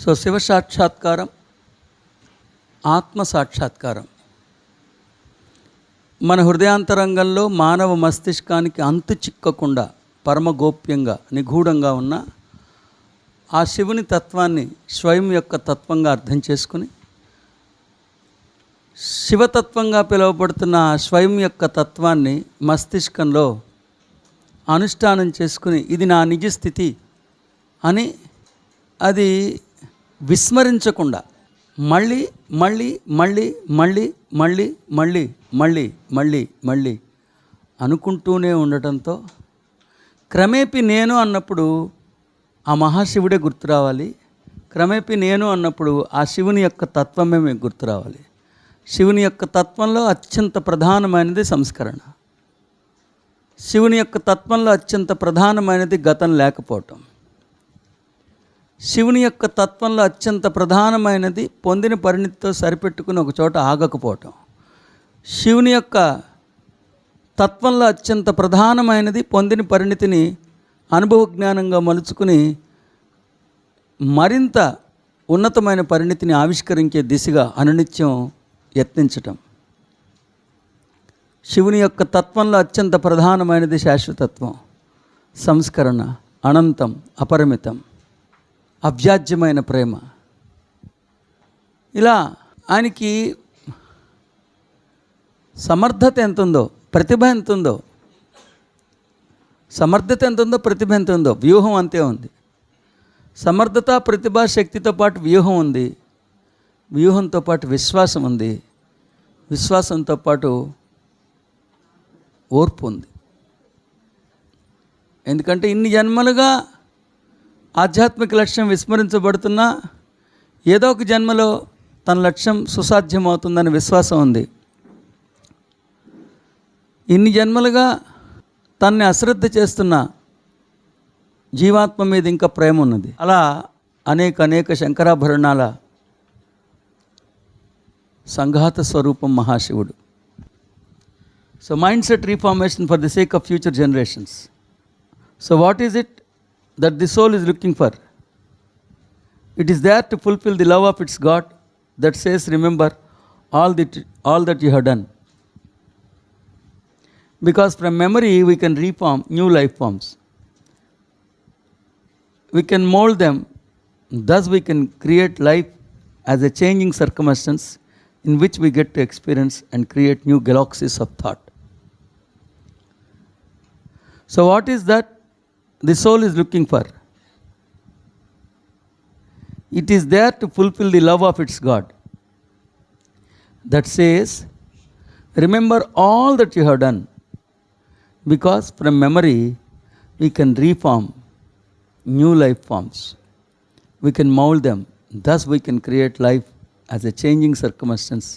So Shiva సాక్షాత్కారం, ఆత్మ సాక్షాత్కారం మన హృదయాంతరంగంలో మానవ మస్తిష్కానికి అంతు చిక్కకుండా పరమగోప్యంగా నిగూఢంగా ఉన్న ఆ శివుని తత్వాన్ని స్వయం యొక్క తత్వంగా అర్థం చేసుకుని శివతత్వంగా పిలువబడుతున్న స్వయం యొక్క తత్వాన్ని మస్తిష్కంలో అనుష్ఠానం చేసుకుని ఇది నా నిజ స్థితి అని అది విస్మరించకుండా మళ్ళీ మళ్ళీ మళ్ళీ మళ్ళీ మళ్ళీ మళ్ళీ మళ్ళీ మళ్ళీ మళ్ళీ అనుకుంటూనే ఉండటంతో క్రమేపీ నేను అన్నప్పుడు ఆ మహాశివుడే గుర్తు రావాలి. క్రమేపీ నేను అన్నప్పుడు ఆ శివుని యొక్క తత్వమే మీకు గుర్తు రావాలి. శివుని యొక్క తత్వంలో అత్యంత ప్రధానమైనది సంస్కరణ. శివుని యొక్క తత్వంలో అత్యంత ప్రధానమైనది గతం లేకపోవటం. శివుని యొక్క తత్వంలో అత్యంత ప్రధానమైనది పొందిన పరిణితితో సరిపెట్టుకుని ఒక చోట ఆగకపోవటం. శివుని యొక్క తత్వంలో అత్యంత ప్రధానమైనది పొందిన పరిణితిని అనుభవ జ్ఞానంగా మలుచుకుని మరింత ఉన్నతమైన పరిణితిని ఆవిష్కరించే దిశగా అనునిత్యం యత్నించటం. శివుని యొక్క తత్వంలో అత్యంత ప్రధానమైనది శాశ్వతత్వం, సంస్కరణ, అనంతం, అపరిమితం, అవ్యాజ్యమైన ప్రేమ. ఇలా ఆయనకి సమర్థత ఎంత ఉందో, ప్రతిభ ఎంత ఉందో, సమర్థత ఎంత ఉందో, ప్రతిభ ఎంత ఉందో, వ్యూహం అంతే ఉంది. సమర్థత, ప్రతిభ, శక్తితో పాటు వ్యూహం ఉంది. వ్యూహంతో పాటు విశ్వాసం ఉంది. విశ్వాసంతో పాటు ఓర్పు ఉంది. ఎందుకంటే ఇన్ని జన్మలుగా ఆధ్యాత్మిక లక్ష్యం విస్మరించబడుతున్నా ఏదో ఒక జన్మలో తన లక్ష్యం సుసాధ్యమవుతుందని విశ్వాసం ఉంది. ఇన్ని జన్మలుగా తనని అశ్రద్ధ చేస్తున్న జీవాత్మ మీద ఇంకా ప్రేమ ఉన్నది. అలా అనేక శంకరాభరణాల సంఘాత స్వరూపం మహాశివుడు. So mind set reformation for the sake of future generations. So what is it that the soul is looking for? It is there to fulfill the love of its God that says, remember all that you have done. Because from memory we can reform new life forms. We can mold them, thus we can create life as a changing circumstance in which we get to experience and create new galaxies of thought. So what is that the soul is looking for? It is there to fulfill the love of its God that says, remember all that you have done. Because from memory we can reform new life forms. We can mold them, thus we can create life as a changing circumstance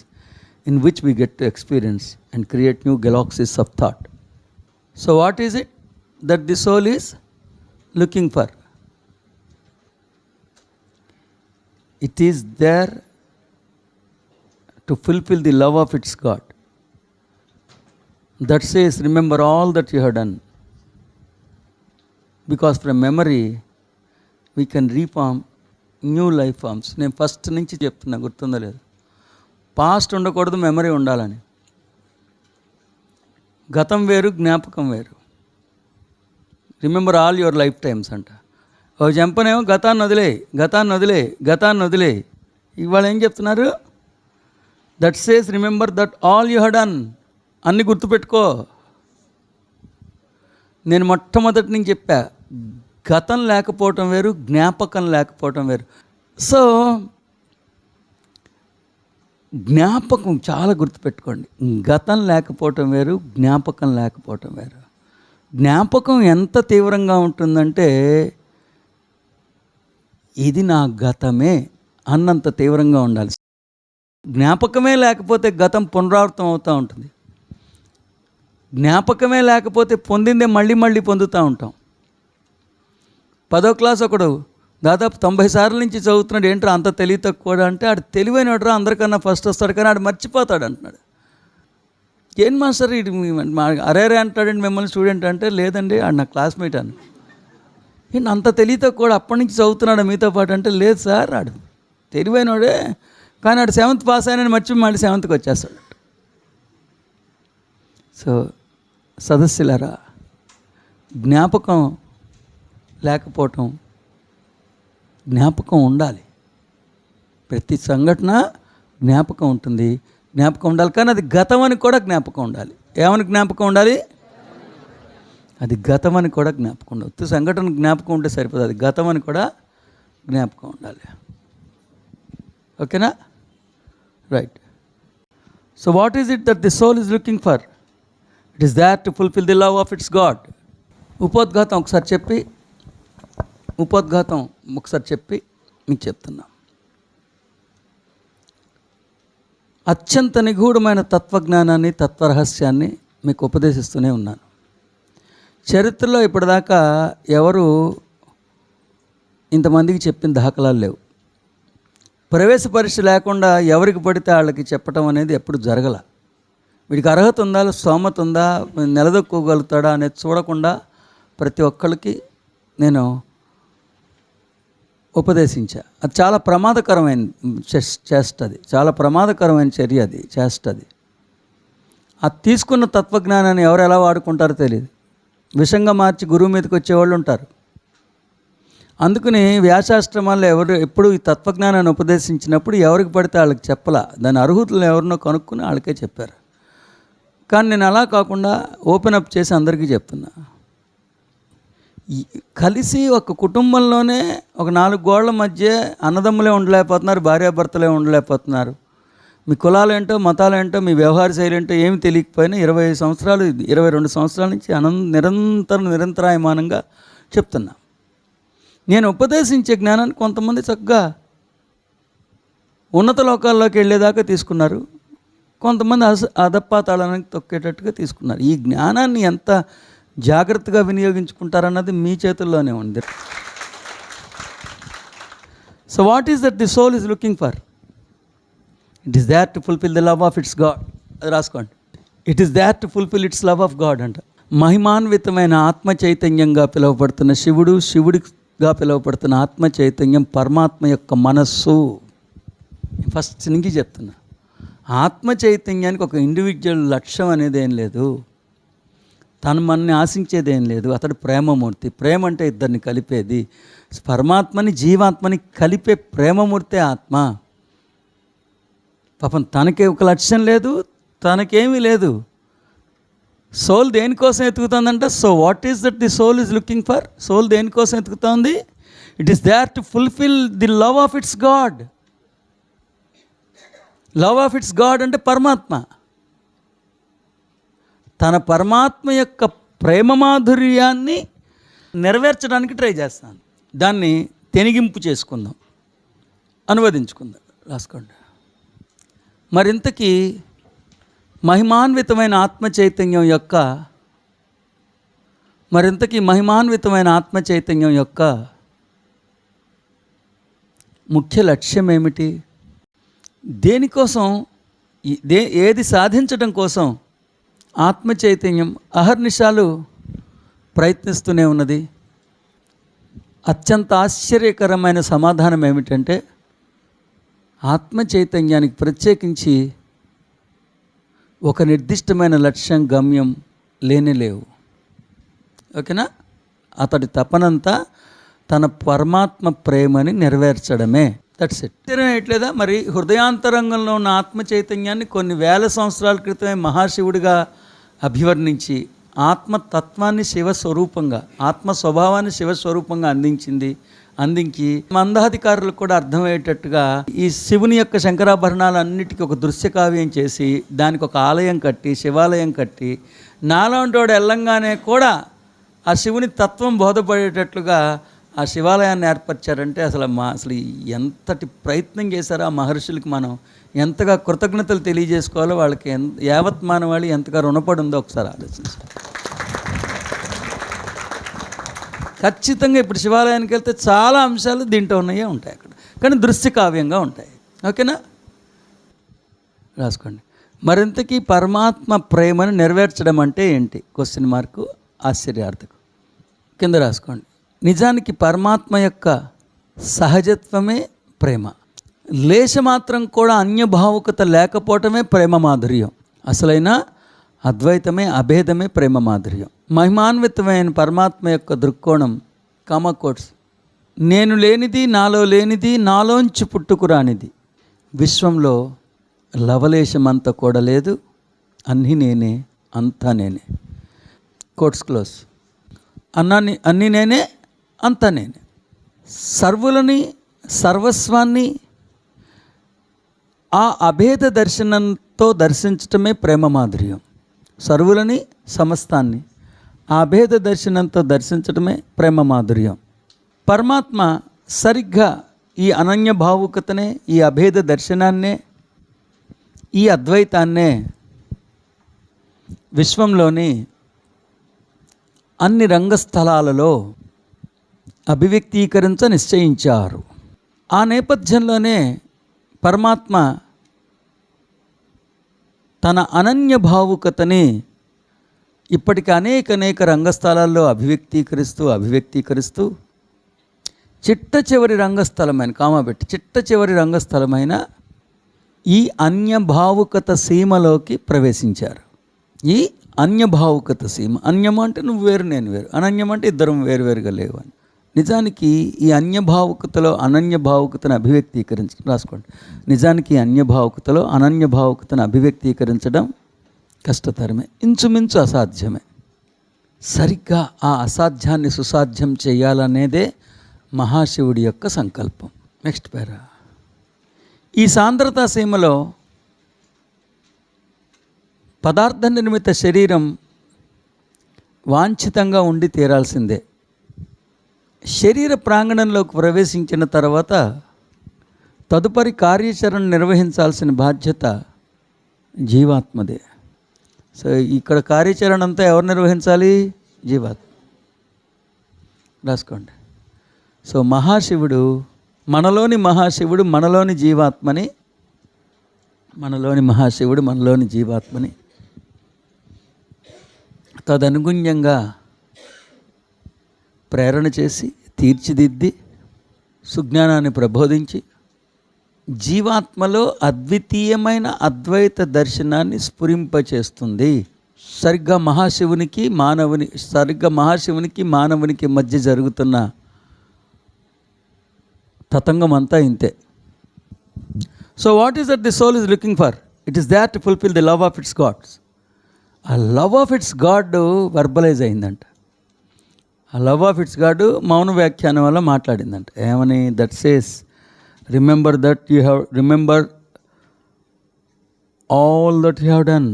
in which we get to experience and create new galaxies of thought. So what is it that the soul is looking for? It is there to fulfill the love of its God that says, remember all that you have done. Because from memory we can reform new life forms. నేను first నుంచి చెప్తున్నా, గుర్తుందో లేదు. Past ఉండకూడదు, memory ఉండాలని. గతం వేరు, జ్ఞాపకం వేరు. Remember all your life times అంట. ఓ జంపనేమో గతాన్ని వదిలే. ఇవాళ ఏం చెప్తున్నారు? That says remember that all you have done. అన్నీ గుర్తుపెట్టుకో. నేను మొట్టమొదటి నుంచి చెప్పా, గతం లేకపోవటం వేరు, జ్ఞాపకం లేకపోవటం వేరు. సో జ్ఞాపకం చాలా గుర్తుపెట్టుకోండి. గతం లేకపోవటం వేరు, జ్ఞాపకం లేకపోవటం వేరు. జ్ఞాపకం ఎంత తీవ్రంగా ఉంటుందంటే, ఇది నా గతమే అన్నంత తీవ్రంగా ఉండాలి. జ్ఞాపకమే లేకపోతే గతం పునరావృతం అవుతూ ఉంటుంది. జ్ఞాపకమే లేకపోతే పొందిందే మళ్ళీ మళ్ళీ పొందుతూ ఉంటాం. 10వ క్లాస్ ఒకడు దాదాపు 90 సార్లు నుంచి చదువుతున్నాడు. ఏంట్రా అంత తెలివి తక్కువ అంటే, ఆడు తెలివైనడ్రా, అందరికన్నా ఫస్ట్ వస్తాడు, కానీ ఆడు మర్చిపోతాడు అంటున్నాడు. ఏం మాస్టర్ ఇది అరే అంటాడండి మిమ్మల్ని స్టూడెంట్ అంటే, లేదండి ఆడు నా క్లాస్మేట్ అని. ఏంటి అంత తెలియతో కూడా అప్పటి నుంచి చదువుతున్నాడు మీతో పాటు అంటే, లేదు సార్ ఆడు తెలివైనోడే, కానీ ఆడు 7th పాస్ అయినని మర్చిపోయి మళ్ళీ 7th వచ్చేస్తాడు. సో సదస్సులారా, జ్ఞాపకం లేకపోవటం, జ్ఞాపకం ఉండాలి. ప్రతి సంఘటన జ్ఞాపకం ఉంటుంది, జ్ఞాపకం ఉండాలి. కానీ అది గతం అని కూడా జ్ఞాపకం ఉండాలి. ఏమని జ్ఞాపకం ఉండాలి? అది గతం అని కూడా జ్ఞాపకం ఉండాలి. సంఘటన జ్ఞాపకం ఉంటే సరిపోదు, అది గతం అని కూడా జ్ఞాపకం ఉండాలి. ఓకేనా? Right. So what is it that the soul is looking for? It is that to fulfil the love of its God. ఉపోద్ఘాతం ఒకసారి చెప్పి మీకు చెప్తున్నా. అత్యంత నిగూఢమైన తత్వజ్ఞానాన్ని, తత్వరహస్యాన్ని మీకు ఉపదేశిస్తూనే ఉన్నాను. చరిత్రలో ఇప్పటిదాకా ఎవరు ఇంతమందికి చెప్పిన దాఖలాలు లేవు. ప్రవేశ పరీక్ష లేకుండా ఎవరికి పడితే వాళ్ళకి చెప్పటం అనేది ఎప్పుడు జరగల. వీడికి అర్హత ఉందా, స్తోమత ఉందా, నిలదొక్కోగలుగుతాడా అనేది చూడకుండా ప్రతి ఒక్కరికి నేను ఉపదేశించా. అది చాలా ప్రమాదకరమైన చేస్తుంది, చాలా ప్రమాదకరమైన చర్య అది చేస్తుంది. అది తీసుకున్న తత్వజ్ఞానాన్ని ఎవరు ఎలా వాడుకుంటారో తెలియదు. విషంగా మార్చి గురువు మీదకి వచ్చేవాళ్ళు ఉంటారు. అందుకని వ్యాసాశ్రమాల్లో ఎప్పుడు ఈ తత్వజ్ఞానాన్ని ఉపదేశించినప్పుడు ఎవరికి పడితే వాళ్ళకి చెప్పలా, దాని అర్హతలు ఎవరినో కనుక్కుని వాళ్ళకే చెప్పారు. కానీ నేను అలా కాకుండా ఓపెన్ అప్ చేసి అందరికీ చెప్తున్నా. కలిసి ఒక కుటుంబంలోనే ఒక 4 గోళ్ల మధ్య అన్నదమ్ములే ఉండలేకపోతున్నారు, భార్యాభర్తలే ఉండలేకపోతున్నారు. మీ కులాలేంటో, మతాలేంటో, మీ వ్యవహార శైలి ఏంటో ఏమి తెలియకపోయినా 20 సంవత్సరాలు, 22 సంవత్సరాల నుంచి నిరంతరాయమానంగా చెప్తున్నా. నేను ఉపదేశించే జ్ఞానాన్ని కొంతమంది చక్కగా ఉన్నత లోకాల్లోకి వెళ్ళేదాకా తీసుకున్నారు, కొంతమంది అధపాతాళానికి తొక్కేటట్టుగా తీసుకున్నారు. ఈ జ్ఞానాన్ని ఎంత జాగ్రత్తగా వినియోగించుకుంటారన్నది మీ చేతుల్లోనే ఉంది. So what is that the soul is looking for? It is there to fulfil the love of its God. అది రాసుకోండి. It is there to fulfil its love of God అంట. మహిమాన్వితమైన ఆత్మ చైతన్యంగా పిలువబడుతున్న శివుడు, శివుడిగా పిలువబడుతున్న ఆత్మ చైతన్యం పరమాత్మ యొక్క మనస్సు. ఫస్ట్ నుంచి చెప్తున్నా, ఆత్మ చైతన్యానికి ఒక ఇండివిజువల్ లక్ష్యం అనేది ఏం లేదు, తను మనని ఆశించేది ఏం లేదు. అతడు ప్రేమమూర్తి. ప్రేమ అంటే ఇద్దరిని కలిపేది. పరమాత్మని జీవాత్మని కలిపే ప్రేమమూర్తే ఆత్మ. పాపం తనకే ఒక లక్ష్యం లేదు, తనకేమీ లేదు. సోల్ దేనికోసం ఎతుకుతుందంట? So what is that the soul is looking for? Soul దేనికోసం ఎతుకుతుంది? It is there to fulfil the love of its God. Love of its God అంటే పరమాత్మ. తన పరమాత్మ యొక్క ప్రేమ మాధుర్యాన్ని నెరవేర్చడానికి ట్రై చేస్తాను. దాన్ని తెనిగింపు చేసుకుందాం, అనువదించుకుందాం. రాసుకోండి. మరింతకీ మహిమాన్వితమైన ఆత్మ చైతన్యం యొక్క ముఖ్య లక్ష్యం ఏమిటి? దేనికోసం, ఏది సాధించడం కోసం ఆత్మ చైతన్యం అహర్నిశాలు ప్రయత్నిస్తూనే ఉన్నది? అత్యంత ఆశ్చర్యకరమైన సమాధానం ఏమిటంటే, ఆత్మ చైతన్యానికి ప్రత్యేకించి ఒక నిర్దిష్టమైన లక్ష్యం, గమ్యం లేవు. ఓకేనా? అతడి తపనంతా తన పరమాత్మ ప్రేమని నెరవేర్చడమే. That's it. తెలియట్లేదా? మరి హృదయాంతరంగంలో ఉన్న ఆత్మ చైతన్యాన్ని కొన్ని వేల సంవత్సరాల క్రితమే మహాశివుడిగా అభివర్ణించి ఆత్మతత్వాన్ని శివస్వరూపంగా, ఆత్మ స్వభావాన్ని శివస్వరూపంగా అందించి మందాధికారులకు కూడా అర్థమయ్యేటట్టుగా ఈ శివుని యొక్క శంకరాభరణాలన్నిటికీ ఒక దృశ్యకావ్యం చేసి దానికి ఒక ఆలయం కట్టి, శివాలయం కట్టి, నాలాంటి వాడు వెళ్ళంగానే కూడా ఆ శివుని తత్వం బోధపడేటట్లుగా ఆ శివాలయాన్ని ఏర్పరిచారంటే అసలు ఎంతటి ప్రయత్నం చేశారో ఆ మహర్షులకి మనం ఎంతగా కృతజ్ఞతలు తెలియజేసుకోవాలో, వాళ్ళకి యావత్ మానవాళి ఎంతగా రుణపడి ఉందో ఒకసారి ఆలోచించాలి. ఖచ్చితంగా ఇప్పుడు శివాలయానికి వెళ్తే చాలా అంశాలు దీంట్లో ఉన్నాయే ఉంటాయి అక్కడ, కానీ దృశ్యకావ్యంగా ఉంటాయి. ఓకేనా? రాసుకోండి. మరింతకీ పరమాత్మ ప్రేమను నెరవేర్చడం అంటే ఏంటి? క్వశ్చన్ మార్కు, ఆశ్చర్యార్థకం. కింద రాసుకోండి. నిజానికి పరమాత్మ యొక్క సహజత్వమే ప్రేమ. లేశమాత్రం కూడా అన్యభావుకత లేకపోవటమే ప్రేమ మాధుర్యం. అసలైన అద్వైతమే, అభేదమే ప్రేమ మాధుర్యం. మహిమాన్వితమైన పరమాత్మ యొక్క దృక్కోణం కామకోట్స్. నేను లేనిది, నాలో లేనిది, నాలోంచి పుట్టుకురానిది, విశ్వంలో లవలేశమంత కూడా లేదు, అన్నీ నేనే, అంతా నేనే. Quotes close. అన్నీ నేనే, అంతా నేనే. సర్వులని, సర్వస్వాన్ని ఆ అభేద దర్శనంతో దర్శించటమే ప్రేమ మాధుర్యం. సర్వులని, సమస్తాన్ని ఆ అభేద దర్శనంతో దర్శించటమే ప్రేమ మాధుర్యం. పరమాత్మ సరిగ్గా ఈ అనన్య భావుకతనే, ఈ అభేద దర్శనాన్నే, ఈ అద్వైతాన్నే విశ్వంలోని అన్ని రంగస్థలాలలో అభివ్యక్తీకరించ నిశ్చయించారు. ఆ నేపథ్యంలోనే పరమాత్మ తన అనన్య భావుకతని ఇప్పటికి అనేక రంగస్థలాల్లో అభివ్యక్తీకరిస్తూ చిట్ట చివరి రంగస్థలమైన కామబెట్టి చిట్ట చివరి రంగస్థలమైన ఈ అన్యభావుకత సీమలోకి ప్రవేశించారు. ఈ అన్యభావుకత సీమ. అన్యం అంటే నువ్వు వేరు, నేను వేరు. అనన్యం అంటే ఇద్దరం వేరువేరుగా లేవు అని. నిజానికి ఈ అన్యభావుకతలో అనన్యభావుకతను రాసుకోండి. నిజానికి అన్యభావుకతలో అనన్యభావుకతను అభివ్యక్తీకరించడం కష్టతరమే, ఇంచుమించు అసాధ్యమే. సరిగ్గా ఆ అసాధ్యాన్ని సుసాధ్యం చేయాలనేదే మహాశివుడి యొక్క సంకల్పం. నెక్స్ట్ పేరా. ఈ సాంద్రతా సీమలో పదార్థ నిర్మిత శరీరం వాంఛితంగా ఉండి తీరాల్సిందే. శరీర ప్రాంగణంలోకి ప్రవేశించిన తర్వాత తదుపరి కార్యాచరణ నిర్వహించాల్సిన బాధ్యత జీవాత్మదే. సో ఇక్కడ కార్యాచరణ అంతా ఎవరు నిర్వహించాలి? జీవాత్మ. రాసుకోండి. సో మహాశివుడు, మనలోని మహాశివుడు మనలోని జీవాత్మని తదనుగుణ్యంగా ప్రేరణ చేసి, తీర్చిదిద్ది, సుజ్ఞానాన్ని ప్రబోధించి జీవాత్మలో అద్వితీయమైన అద్వైత దర్శనాన్ని స్ఫురింపచేస్తుంది. సరిగ్గా మహాశివునికి మానవునికి మధ్య జరుగుతున్న తతంగం అంతా ఇంతే. So what is that the soul is looking for? It is there to fulfil the love of its God's. ఆ love of its God verbalise అయిందంట. ఆ లవ్ ఆఫ్ ఇట్స్ గాడ్ మౌన వ్యాఖ్యానం వల్ల మాట్లాడిందంట. ఏమని? That says remember all that you have done,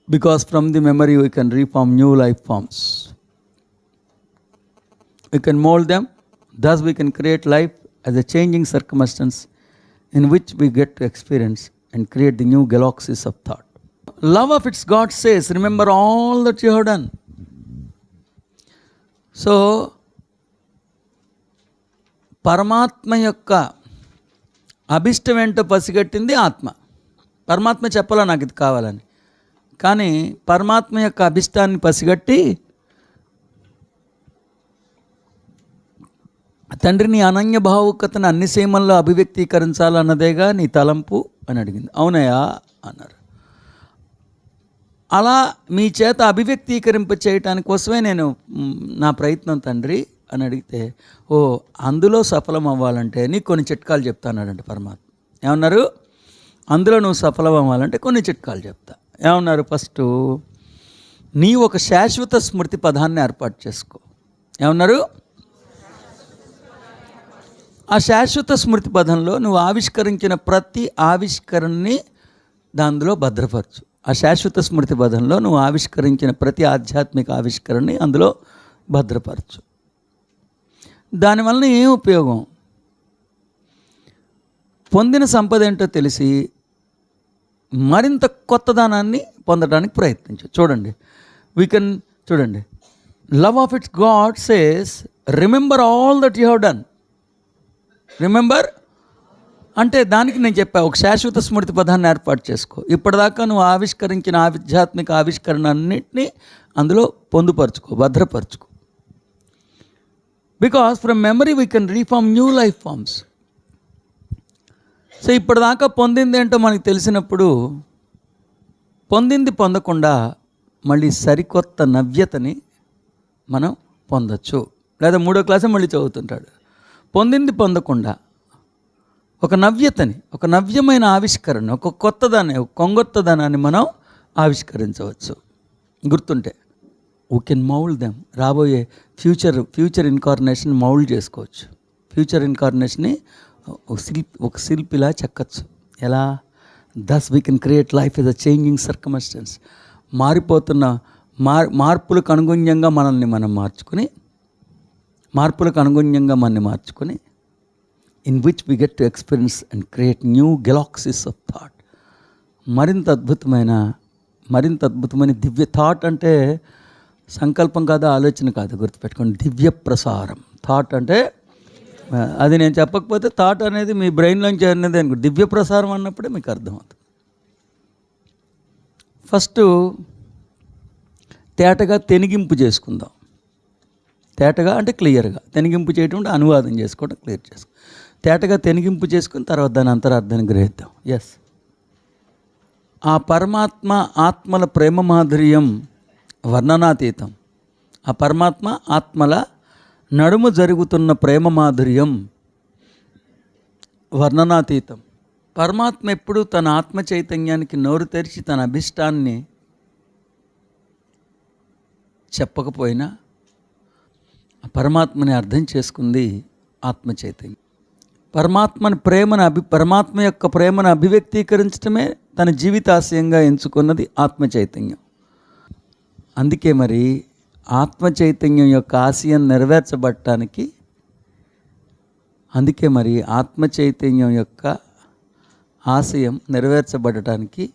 because from the memory we can reform new life forms. We can mold them, thus we can create life as a changing circumstance in which we get to experience and create the new galaxies of thought. Love of its God says, remember all that you have done. So, పరమాత్మ యొక్క అభిష్టం ఏంటో పసిగట్టింది ఆత్మ. పరమాత్మ చెప్పాలా నాకు ఇది కావాలని, కానీ పరమాత్మ యొక్క అభిష్టాన్ని పసిగట్టి తండ్రి నీ అనన్య భావుకతను అన్ని సీమల్లో అభివ్యక్తీకరించాలన్నదేగా నీ తలంపు అని అడిగింది. అవునయా అన్నారు. అలా మీ చేత అభివ్యక్తీకరింప చేయటానికి కోసమే నేను నా ప్రయత్నం తండ్రి అని అడిగితే, ఓ అందులో సఫలం అవ్వాలంటే నీకు కొన్ని చిట్కాలు చెప్తాన్నాడంటే పరమాత్మ. ఏమన్నారు? అందులో నువ్వు సఫలం అవ్వాలంటే కొన్ని చిట్కాలు చెప్తా. ఏమన్నారు? ఫస్ట్ నీ ఒక శాశ్వత స్మృతి పదాన్ని ఏర్పాటు చేసుకో. ఏమన్నారు? ఆ శాశ్వత స్మృతి పదంలో నువ్వు ఆవిష్కరించిన ప్రతి ఆవిష్కరణని దానిలో భద్రపరచు. ఆ శాశ్వత స్మృతి పదంలో నువ్వు ఆవిష్కరించిన ప్రతి ఆధ్యాత్మిక ఆవిష్కరణని అందులో భద్రపరచు. దానివల్ల ఏం ఉపయోగం? పొందిన సంపద ఏంటో తెలిసి మరింత కొత్తదనాన్ని పొందడానికి ప్రయత్నించు. చూడండి love of its God says remember all that you have done. Remember అంటే దానికి నేను చెప్పా, ఒక శాశ్వత స్మృతి పదాన్ని ఏర్పాటు చేసుకో. ఇప్పటిదాకా నువ్వు ఆవిష్కరించిన ఆధ్యాత్మిక ఆవిష్కరణ అన్నింటినీ అందులో పొందుపరుచుకో, భద్రపరుచుకో. Because from memory we can reform new life forms. So ఇప్పటిదాకా పొందింది ఏంటో మనకు తెలిసినప్పుడు పొందింది పొందకుండా మళ్ళీ సరికొత్త నవ్యతని మనం పొందొచ్చు. లేదా 3వ క్లాసే మళ్ళీ చదువుతుంటాడు. పొందింది పొందకుండా ఒక నవ్యతని, ఒక నవ్యమైన ఆవిష్కరణ, ఒక కొత్తదాన్ని, ఒక కొంగొత్తదనాన్ని మనం ఆవిష్కరించవచ్చు. గుర్తుంటే వీ కెన్ మౌల్డ్ దెమ్. రాబోయే ఫ్యూచర్ ఇన్కార్నేషన్ మౌల్డ్ చేసుకోవచ్చు. ఫ్యూచర్ ఇన్కార్నేషన్ని ఒక శిల్పిలా చెక్కచ్చు. ఎలా? Thus we can create life is a changing circumstance. మారిపోతున్న మార్పులకు అనుగుణ్యంగా మనల్ని మనం మార్చుకుని in which we get to experience and create new galaxies of thought. మరింత అద్భుతమైన దివ్య థాట్ అంటే సంకల్పం కాదు, ఆలోచన కాదు, గుర్తుపెట్టుకోండి. దివ్య ప్రసారం. థాట్ అంటే అది నేను చెప్పకపోతే థాట్ అనేది మీ బ్రెయిన్లోంచి అనేది అనుకో. దివ్య ప్రసారం అన్నప్పుడే మీకు అర్థమవుతుంది. ఫస్ట్ తేటగా తెనిగింపు చేసుకుందాం. తేటగా అంటే క్లియర్గా, తెనిగింపు చేయటం అంటే అనువాదం చేసుకోవడం, క్లియర్ చేసుకో. తేటగా తెనిగింపు చేసుకుని తర్వాత దాని అంతరార్థాన్ని గ్రహిద్దాం. ఎస్, ఆ పరమాత్మ ఆత్మల ప్రేమ మాధుర్యం వర్ణనాతీతం. ఆ పరమాత్మ ఆత్మల నడుము జరుగుతున్న ప్రేమ మాధుర్యం వర్ణనాతీతం. పరమాత్మ ఎప్పుడు తన ఆత్మ చైతన్యానికి నోరు తెరిచి తన అభిష్టాన్ని చెప్పకపోయినా పరమాత్మని అర్థం చేసుకుంది ఆత్మ చైతన్యం. పరమాత్మ యొక్క ప్రేమను అభివ్యక్తీకరించడమే తన జీవితాశయంగా ఎంచుకున్నది ఆత్మ చైతన్యం. అందుకే మరి ఆత్మ చైతన్యం యొక్క ఆశయం నెరవేర్చబడటానికి, ఆశయం నెరవేర్చబడటానికి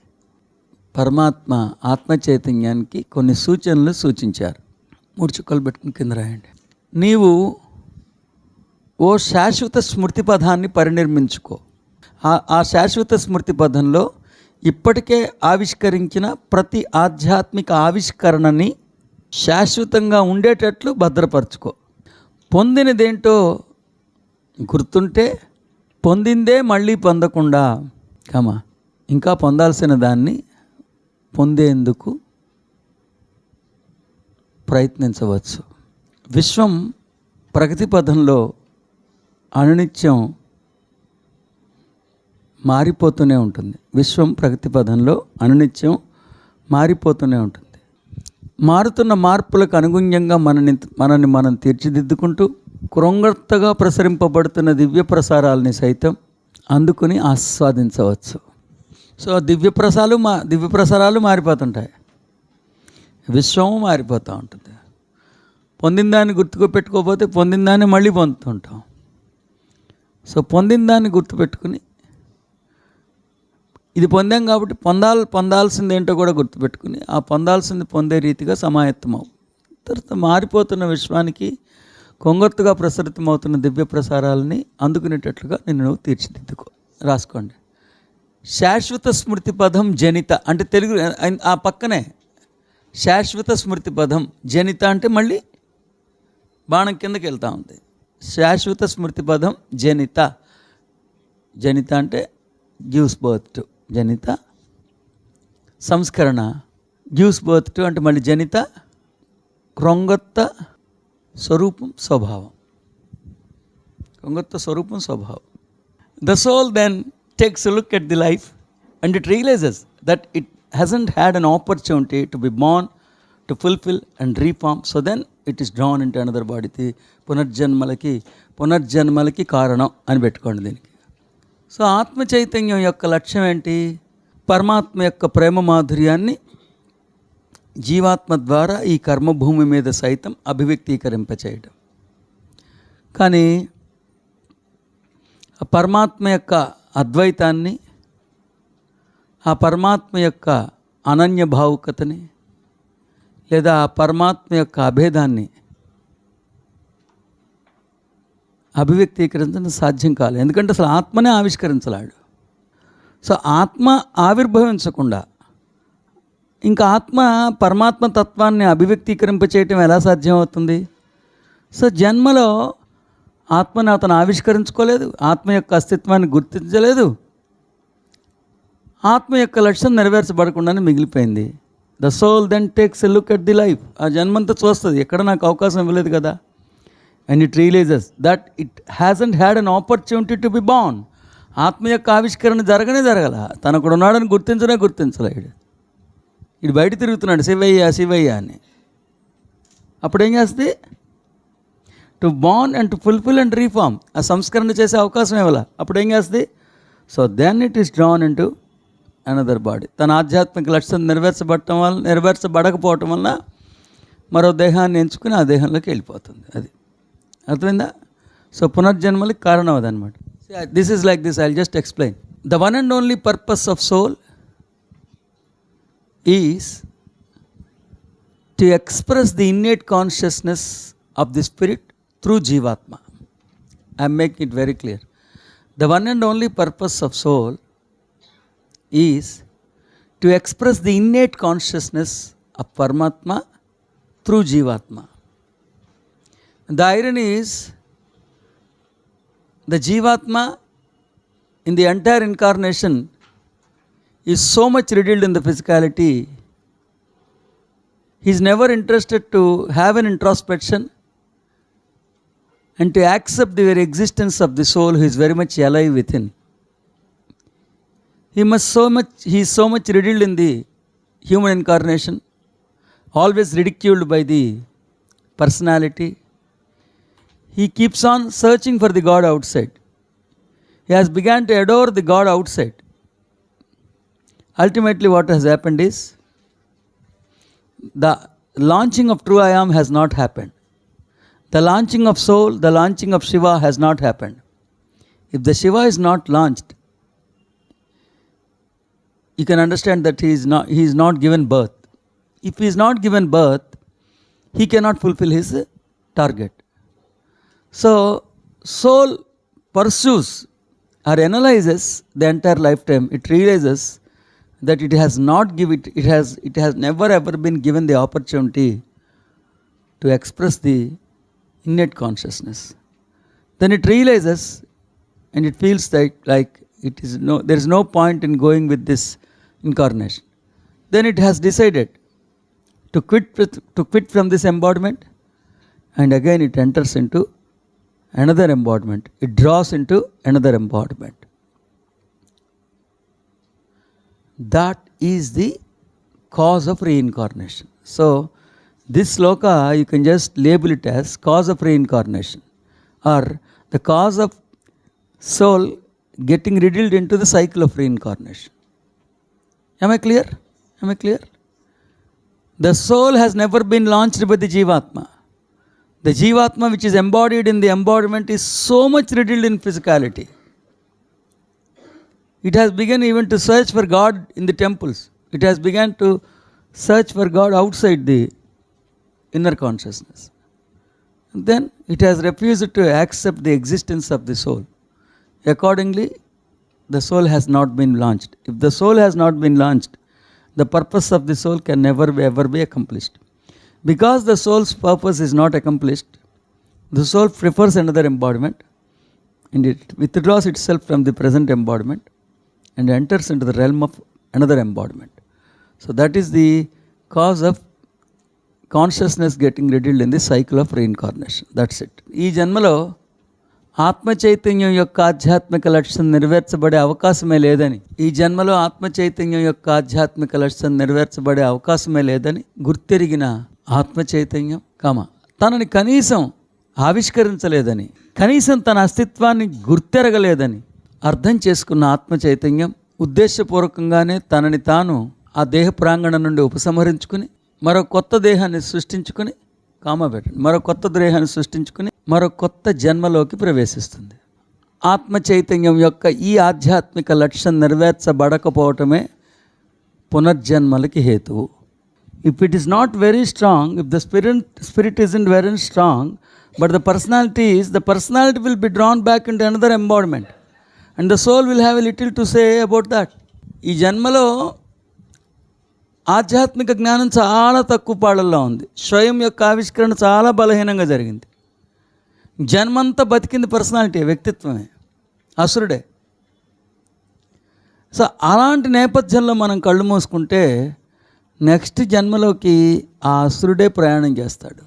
పరమాత్మ ఆత్మ చైతన్యానికి కొన్ని సూచనలు సూచించారు. 3 చుక్కలు పెట్టుకుని కింద రాయండి. నీవు ఓ శాశ్వత స్మృతి పదాన్ని పరినిర్మించుకో. ఆ శాశ్వత స్మృతి పదంలో ఇప్పటికే ఆవిష్కరించిన ప్రతి ఆధ్యాత్మిక ఆవిష్కరణని శాశ్వతంగా ఉండేటట్లు భద్రపరచుకో. పొందినదేంటో గుర్తుంటే పొందిందే మళ్ళీ పొందకుండా ఇంకా పొందాల్సిన దాన్ని పొందేందుకు ప్రయత్నించవచ్చు. విశ్వం ప్రగతి పథంలో అనునిత్యం మారిపోతూనే ఉంటుంది. మారుతున్న మార్పులకు అనుగుణ్యంగా మనల్ని మనం తీర్చిదిద్దుకుంటూ క్రొంగర్తగా ప్రసరింపబడుతున్న దివ్య ప్రసారాలని సైతం అందుకుని ఆస్వాదించవచ్చు. సో దివ్య ప్రసారాలు మారిపోతుంటాయి, విశ్వము మారిపోతూ ఉంటుంది. పొందిన దాన్ని గుర్తుపెట్టుకోకపోతే పొందిన దాన్ని మళ్ళీ పొందుతుంటాం. సో పొందిన దాన్ని గుర్తుపెట్టుకుని ఇది పొందాం కాబట్టి పొందాల్సింది ఏంటో కూడా గుర్తుపెట్టుకుని ఆ పొందాల్సింది పొందే రీతిగా సమాయత్తమవు. తర్వాత మారిపోతున్న విశ్వానికి కొంగొత్తుగా ప్రసరితమవుతున్న దివ్య ప్రసారాలని అందుకునేటట్లుగా నిన్ను తీర్చిదిద్దుకో. రాసుకోండి. శాశ్వత స్మృతి పదం జనిత అంటే తెలుగు ఆ పక్కనే శాశ్వత స్మృతి పదం జనిత అంటే మళ్ళీ బాణం కిందకి వెళ్తూ ఉంది. శాశ్వత స్మృతి పదం జనిత. జనిత అంటే గివ్స్ బర్త్ టు. జనిత సంస్కరణ. గివ్స్ బర్త్ టు అంటే మళ్ళీ జనిత క్రొంగొత్త స్వరూపం స్వభావం. The soul then takes a look at the life and it realizes that it hasn't had an opportunity to be born, to fulfill and reform. So then it is drawn into another body. పునర్జన్మలకి కారణం అని పెట్టుకోండి దీనికి. So ఆత్మ చైతన్యం యొక్క లక్ష్యం ఏంటి? పరమాత్మ యొక్క ప్రేమ మాధుర్యాన్ని జీవాత్మ ద్వారా ఈ కర్మభూమి మీద సైతం అభివ్యక్తీకరింపచేయడం. కానీ ఆ పరమాత్మ యొక్క అద్వైతాన్ని, ఆ పరమాత్మ యొక్క అనన్య భావుకతని లేదా ఆ పరమాత్మ యొక్క అభేదాన్ని అభివ్యక్తీకరించడం సాధ్యం కాలేదు. ఎందుకంటే అసలు ఆత్మనే ఆవిష్కరించలేడు. సో ఆత్మ ఆవిర్భవించకుండా ఇంకా ఆత్మ పరమాత్మ తత్వాన్ని అభివ్యక్తీకరింపచేయటం ఎలా సాధ్యం అవుతుంది? సో జన్మలో ఆత్మను అతను ఆవిష్కరించుకోలేదు, ఆత్మ యొక్క అస్తిత్వాన్ని గుర్తించలేదు, ఆత్మ యొక్క లక్ష్యం నెరవేర్చబడకుండానే మిగిలిపోయింది. The soul then takes a look at the life. ఆ జన్మంతా చూస్తుంది, ఎక్కడ నాకు అవకాశం ఇవ్వలేదు కదా. And it realises that it hasn't had an opportunity to be born. ఆత్మ యొక్క ఆవిష్కరణ జరగల, తను అక్కడ ఉన్నాడని గుర్తించలేడు. ఇటు బయట తిరుగుతున్నాడు శివయ్య అని. అప్పుడేం చేస్తుంది? To born and to fulfil and reform. ఆ సంస్కరణ చేసే అవకాశం ఇవ్వాల. అప్పుడు ఏం చేస్తుంది? So then it is drawn into another body. తన ఆధ్యాత్మిక లక్ష్యం నెరవేర్చబడకపోవటం వల్ల మరో దేహాన్ని ఎంచుకుని ఆ దేహంలోకి వెళ్ళిపోతుంది. అది అర్థమైందా? సో పునర్జన్మలకి కారణం అదనమాట. This is like this, I will just explain. The one and only purpose of soul is to express the innate consciousness of the spirit through Jivatma. I am making it very clear. The one and only purpose of soul is to express the innate consciousness of Paramatma through Jivatma. And the irony is, the Jivatma in the entire incarnation is so much riddled in the physicality. He is never interested to have an introspection and to accept the very existence of the soul who is very much alive within. He is so much riddled in the human incarnation, always ridiculed by the personality. He keeps on searching for the God outside. He has begun to adore the God outside. Ultimately what has happened is, the launching of true I am has not happened. The launching of soul, the launching of Shiva has not happened. If the Shiva is not launched, you can understand that he is not given birth. If he is not given birth, he cannot fulfill his target. So, soul pursues or analyzes the entire lifetime. It realizes that it has never ever been given the opportunity to express the innate consciousness. Then it realizes and it feels like there is no point in going with this incarnation. Then it has decided to quit from this embodiment, and again it enters into another embodiment. It draws into another embodiment. That is the cause of reincarnation. So this sloka, you can just label it as cause of reincarnation, or the cause of soul getting riddled into the cycle of reincarnation. Am I clear? The soul has never been launched by the Jivatma. The Jivatma which is embodied in the embodiment is so much riddled in physicality. It has begun even to search for God in the temples. It has begun to search for God outside the inner consciousness. And then it has refused to accept the existence of the soul. Accordingly, the soul has not been launched. If the soul has not been launched, the purpose of the soul can never ever be accomplished. Because the soul's purpose is not accomplished, the soul prefers another embodiment, and it withdraws itself from the present embodiment and enters into the realm of another embodiment. So that is the cause of consciousness getting riddled in the cycle of reincarnation. That's it. ఈ జన్మలో ఆత్మ చైతన్యం యొక్క ఆధ్యాత్మిక లక్ష్యం నెరవేర్చబడే అవకాశమే లేదని, గుర్తెరిగిన ఆత్మ చైతన్యం తనని కనీసం ఆవిష్కరించలేదని, కనీసం తన అస్తిత్వాన్ని గుర్తెరగలేదని అర్థం చేసుకున్న ఆత్మ చైతన్యం ఉద్దేశపూర్వకంగానే తనని తాను ఆ దేహ ప్రాంగణం నుండి ఉపసంహరించుకుని మరో కొత్త దేహాన్ని సృష్టించుకుని మరో కొత్త జన్మలోకి ప్రవేశిస్తుంది. ఆత్మ చైతన్యం యొక్క ఈ ఆధ్యాత్మిక లక్ష్యం నెరవేర్చబడకపోవటమే పునర్జన్మలకి హేతువు. If it is not very strong, if the spirit isn't very strong, but the personality will be drawn back into another embodiment, and the soul will have a little to say about that. ఈ జన్మలో ఆధ్యాత్మిక జ్ఞానం చాలా తక్కువ పాడల్లో ఉంది. స్వయం యొక్క ఆవిష్కరణ చాలా బలహీనంగా జరిగింది. జన్మంతా బతికింది పర్సనాలిటీ, వ్యక్తిత్వమే, అసురుడే. సో అలాంటి నేపథ్యంలో మనం కళ్ళు మూసుకుంటే నెక్స్ట్ జన్మలోకి ఆ అసురుడే ప్రయాణం చేస్తాడు.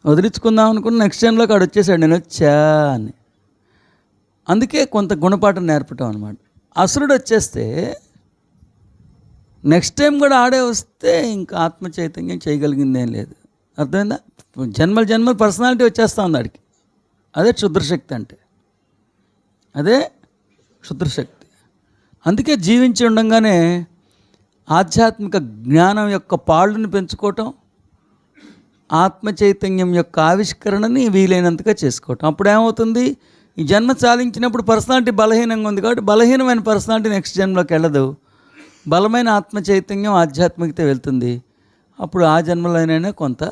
వదిలించుకుందాం అనుకున్న నెక్స్ట్ జన్మలోకి ఆడు వచ్చేసాడు, నేను వచ్చా అని. అందుకే కొంత గుణపాఠం నేర్పటం అనమాట. అసురుడు వచ్చేస్తే నెక్స్ట్ టైం కూడా ఆడే వస్తే ఇంకా ఆత్మ చైతన్యం చేయగలిగింది ఏం లేదు. అర్థమైందా? జన్మల పర్సనాలిటీ వచ్చేస్తూ ఉంది ఆడికి. అదే క్షుద్రశక్తి అంటే, అదే క్షుద్రశక్తి. అందుకే జీవించి ఉండగానే ఆధ్యాత్మిక జ్ఞానం యొక్క పాళ్ళను పెంచుకోవటం, ఆత్మ చైతన్యం యొక్క ఆవిష్కరణని వీలైనంతగా చేసుకోవటం. అప్పుడు ఏమవుతుంది, ఈ జన్మ చాలించినప్పుడు పర్సనాలిటీ బలహీనంగా ఉంది కాబట్టి బలహీనమైన పర్సనాలిటీ నెక్స్ట్ జన్మలోకి వెళ్ళదు. బలమైన ఆత్మ చైతన్యం ఆధ్యాత్మికత వెళ్తుంది. అప్పుడు ఆ జన్మలోనైనా కొంత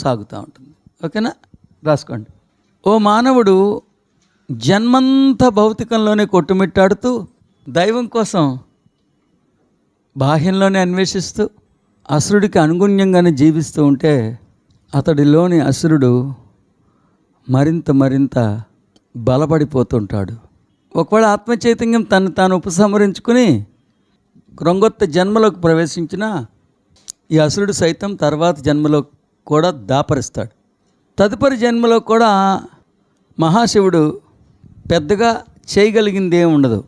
సాగుతూ ఉంటుంది. ఓకేనా? రాసుకోండి. ఓ మానవుడు జన్మంతా భౌతికంలోనే కొట్టుమిట్టాడుతూ దైవం కోసం బాహ్యంలోనే అన్వేషిస్తూ అసురుడికి అనుగుణ్యంగానే జీవిస్తూ ఉంటే అతడిలోని అసురుడు మరింత బలపడిపోతుంటాడు. ఒకవేళ ఆత్మ చైతన్యం తను తాను ఉపసంహరించుకుని క్రొంగొత్త జన్మలోకి ప్రవేశించిన ఈ అసురుడు సైతం తర్వాత జన్మలో కూడా దాపరిస్తాడు. తదుపరి జన్మలో కూడా మహాశివుడు పెద్దగా చేయగలిగింది ఏమి ఉండదు.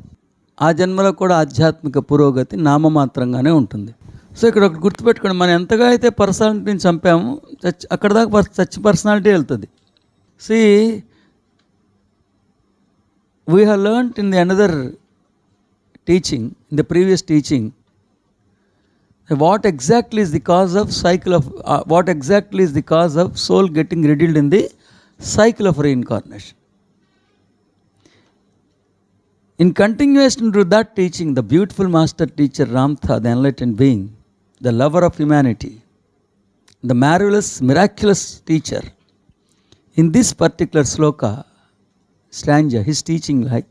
ఆ జన్మలో కూడా ఆధ్యాత్మిక పురోగతి నామమాత్రంగానే ఉంటుంది. సో ఇక్కడ ఒకటి గుర్తుపెట్టుకోండి, మనం ఎంతగా అయితే పర్సనాలిటీని చంపాము అక్కడ దాకా చచ్చి పర్సనాలిటీ వెళ్తుంది. C we have learned in the another teaching, in the previous teaching, what exactly is the cause of cycle of what exactly is the cause of soul getting riddled in the cycle of reincarnation. In continuation to that teaching, the beautiful master teacher Ramtha, the enlightened being, the lover of humanity, the marvelous, miraculous teacher, in this particular sloka stanza, his teaching like,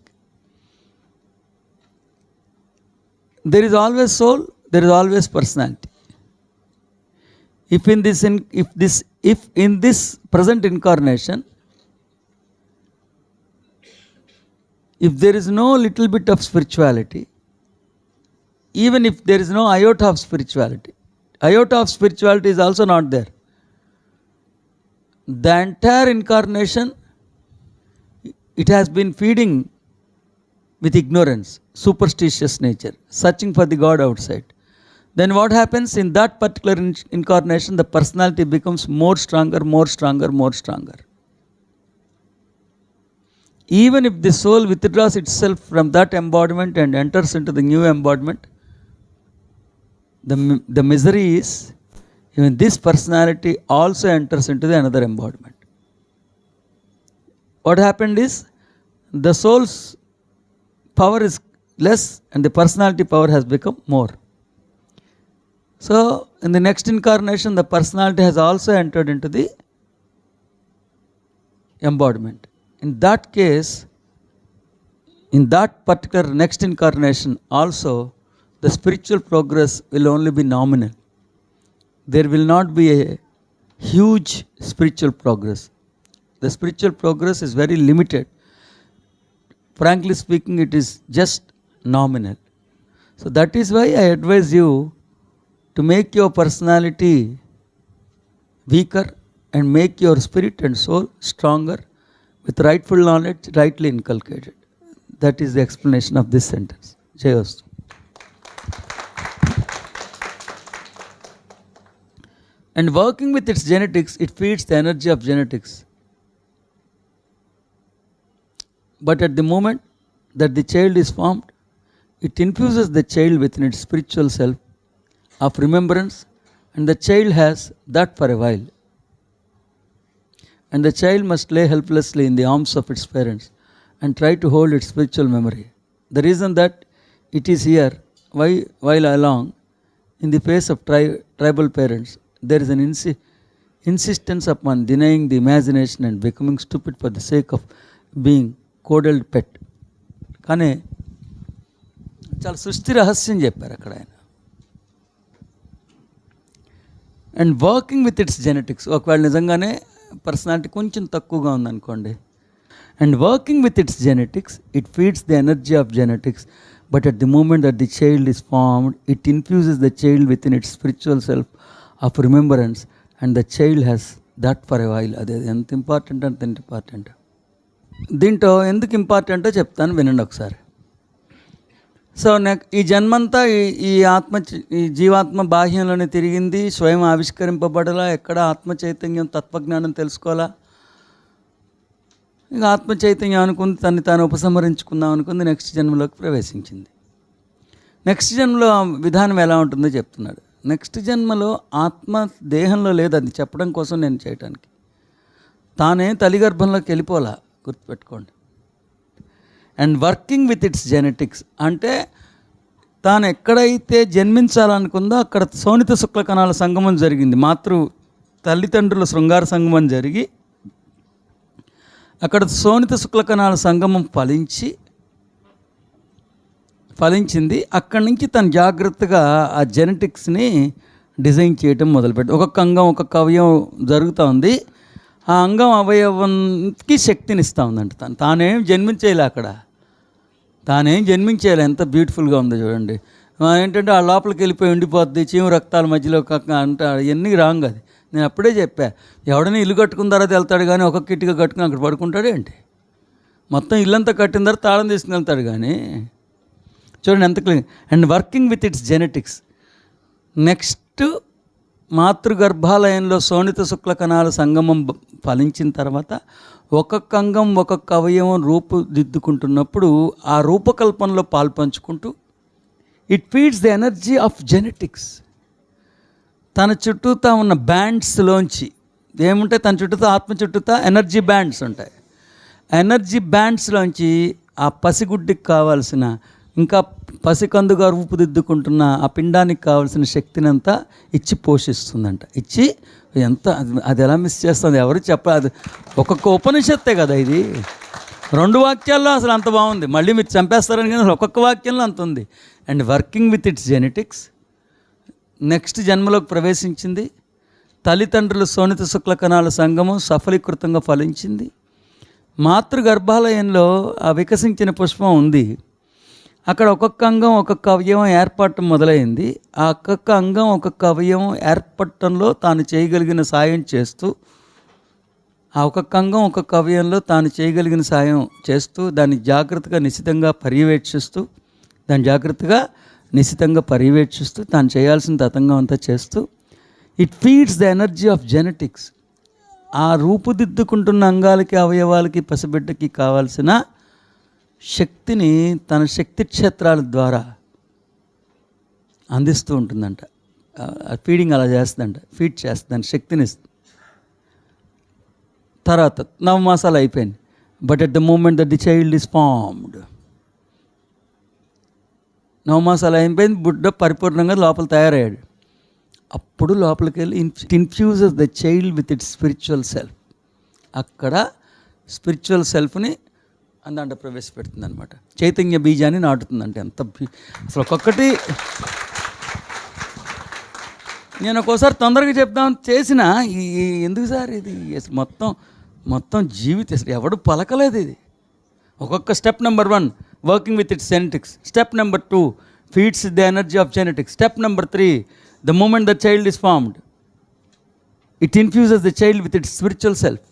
there is always soul, there is always personality. If in this present incarnation, if there is no little bit of spirituality, even if there is no iota of spirituality is also not there. The entire incarnation, it has been feeding with ignorance, superstitious nature, searching for the God outside. Then what happens in that particular incarnation, the personality becomes more stronger. Even if the soul withdraws itself from that embodiment and enters into the new embodiment, the misery is, even this personality also enters into the another embodiment. What happened is, the soul's power is less and the personality power has become more. So in the next incarnation, the personality has also entered into the embodiment. In that case, in that particular next incarnation also, the spiritual progress will only be nominal. There will not be a huge spiritual progress. The spiritual progress is very limited. Frankly speaking, it is just nominal. So that is why I advise you to make your personality weaker and make your spirit and soul stronger with rightful knowledge, rightly inculcated. That is the explanation of this sentence. Jayostu. And working with its genetics, it feeds the energy of genetics. But at the moment that the child is formed, it infuses the child within its spiritual self of remembrance, and the child has that for a while. And the child must lay helplessly in the arms of its parents and try to hold its spiritual memory. The reason that it is here, while along in the face of tribal parents, there is an insistence upon denying the imagination and becoming stupid for the sake of being coddled pet. కానీ చాలా సృష్టి రహస్యం చెప్పారు అక్కడ ఆయన. And working with its genetics, ఒకవేళ నిజంగానే personality కొంచెం తక్కువగా ఉందనుకోండి. And working with its genetics, it feeds the energy of genetics, but at the moment that the child is formed, it infuses the child with in its spiritual self of remembrance, and the child has that for a while. అదే ఎంత important అంటే ఎంత important. దీంట్లో ఎందుకు ఇంపార్టెంటో చెప్తాను, వినండి ఒకసారి. సో ఈ జన్మంతా ఈ జీవాత్మ బాహ్యంలోనే తిరిగింది, స్వయం ఆవిష్కరింపబడలా, ఎక్కడ ఆత్మ చైతన్యం తత్వజ్ఞానం తెలుసుకోవాలా. ఇక ఆత్మ చైతన్యం అనుకుంది, తన్ని తాను ఉపసంహరించుకుందాం అనుకుంది, నెక్స్ట్ జన్మలోకి ప్రవేశించింది. నెక్స్ట్ జన్మలో విధానం ఎలా ఉంటుందో చెప్తున్నాడు. నెక్స్ట్ జన్మలో ఆత్మ దేహంలో లేదు, అది చెప్పడం కోసం నేను చేయటానికి. తానే తల్లి గర్భంలోకి వెళ్ళిపోలా, గుర్తుపెట్టుకోండి. And working with its genetics అంటే తాను ఎక్కడైతే జన్మించాలనుకుందో అక్కడ శోణిత శుక్ల కణాల సంగమం జరిగింది. తల్లిదండ్రుల శృంగార సంగమం జరిగి అక్కడ శోణిత శుక్ల కణాల సంగమం ఫలించింది. అక్కడి నుంచి తను జాగ్రత్తగా ఆ జెనెటిక్స్ని డిజైన్ చేయటం మొదలుపెట్టి ఒక్కొక్క అంగం ఒక్కొక్క అవయవం జరుగుతూ ఉంది. ఆ అంగం అవయవంకి శక్తిని ఇస్తూ ఉందంట. తానేం జన్మించేయాలి, అక్కడ తానేం జన్మించేయాలి. ఎంత బ్యూటిఫుల్గా ఉందో చూడండి. ఏంటంటే ఆ లోపలికి వెళ్ళిపోయి ఉండిపోద్ది, చీము రక్తాల మధ్యలో అంటే ఎన్ని రాంగ్. అది నేను అప్పుడే చెప్పా, ఎవడైనా ఇల్లు కట్టుకున్న తర్వాత వెళ్తాడు కానీ ఒక్కొక్క ఇటుగా కట్టుకుని అక్కడ పడుకుంటాడు ఏంటి? మొత్తం ఇల్లంతా కట్టిన తర్వాత తాళం తీసుకుని వెళ్తాడు కానీ. చూడండి ఎంత clean. And working with its genetics. Next మాతృగర్భాలయంలో శోణిత శుక్ల కణాల సంగమం ఫలించిన తర్వాత ఒక్కొక్క అంగం ఒక్కొక్క అవయవం రూపుదిద్దుకుంటున్నప్పుడు ఆ రూపకల్పనలో పాల్పంచుకుంటూ it feeds the energy of genetics. తన చుట్టూతా ఉన్న బ్యాండ్స్లోంచి ఏముంటాయి, తన చుట్టూతా ఆత్మ చుట్టూతా ఎనర్జీ బ్యాండ్స్ ఉంటాయి. ఎనర్జీ బ్యాండ్స్లోంచి ఆ పసిగుడ్డికి కావాల్సిన, ఇంకా పసికందుగా రూపుదిద్దుకుంటున్న ఆ పిండానికి కావాల్సిన శక్తిని అంతా ఇచ్చి పోషిస్తుందంట. ఇచ్చి ఎంత అది ఎలా మిస్ చేస్తుంది, ఎవరు చెప్పాలి. అది ఒక్కొక్క ఉపనిషత్తే కదా ఇది. 2 వాక్యాల్లో అసలు అంత బాగుంది. మళ్ళీ మీరు చంపేస్తారని కానీ ఒక్కొక్క వాక్యంలో అంత ఉంది. And working with its genetics. Next జన్మలోకి ప్రవేశించింది. తల్లిదండ్రుల శోణిత శుక్ల కణాల సంగమం సఫలీకృతంగా ఫలించింది. మాతృగర్భాలయంలో ఆ వికసించిన పుష్పం ఉంది. అక్కడ ఒక్కొక్క అంగం ఒక్కొక్క అవయవం ఏర్పడటం మొదలైంది. ఆ ఒక్కొక్క అంగం ఒక్కొక్క అవయవం ఏర్పడటంలో తాను చేయగలిగిన సాయం చేస్తూ, ఆ ఒక్కొక్క అంగం ఒక్కొక్క అవయవంలో తాను చేయగలిగిన సాయం చేస్తూ దాన్ని జాగ్రత్తగా నిశితంగా పర్యవేక్షిస్తూ తాను చేయాల్సిన తతంగం అంతా చేస్తూ it feeds the energy of genetics. ఆ రూపుదిద్దుకుంటున్న అంగాలకి అవయవాలకి పసిబిడ్డకి కావాల్సిన శక్తిని తన శక్తి క్షేత్రాల ద్వారా అందిస్తూ ఉంటుందంట. ఫీడింగ్ అలా చేస్తుందంట, ఫీడ్ చేస్తుందంట, శక్తిని ఇస్తుంది. తర్వాత 9 మాసాలు అయిపోయింది. But at the moment that the child is formed, 9 మాసాలు అయిపోయింది, బుడ్డ పరిపూర్ణంగా లోపల తయారయ్యాడు. అప్పుడు లోపలికి వెళ్ళి it infuses the child with its spiritual self. అక్కడ స్పిరిచువల్ సెల్ఫ్ని అందంట ప్రవేశపెడుతుంది అనమాట. చైతన్య బీజాన్ని నాటుతుందంటే ఎంత అసలు ఒక్కొక్కటి నేను ఒక్కోసారి తొందరగా చెప్దాం చేసిన ఎందుకు సార్ ఇది మొత్తం జీవితం అసలు ఎవడు పలకలేదు ఇది. ఒక్కొక్క step number 1 working with its genetics, step number 2 feeds the energy of genetics, step number 3 the moment the child is formed it infuses the child with its spiritual self.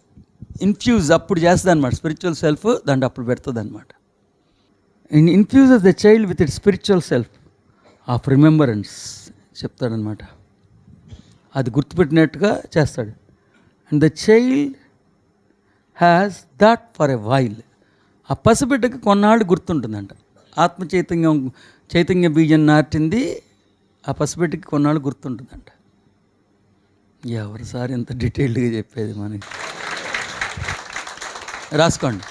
Infuse అప్పుడు చేస్తుంది అనమాట, స్పిరిచువల్ సెల్ఫ్ దాంట్లో అప్పుడు పెడుతుంది అనమాట. Infuses the child with it spiritual self of remembrance చెప్తాడనమాట. అది గుర్తుపెట్టినట్టుగా చేస్తాడు. And the child has that for a while. ఆ పసిబిడ్డకి కొన్నాళ్ళు గుర్తుంటుందంట. ఆత్మ చైతన్య బీజం నాటింది ఆ పసిబిడ్డకి కొన్నాళ్ళు గుర్తుంటుందంట. ఎవరు సార్ ఎంత డీటెయిల్డ్గా చెప్పేది మనకి. రాసుకోండి.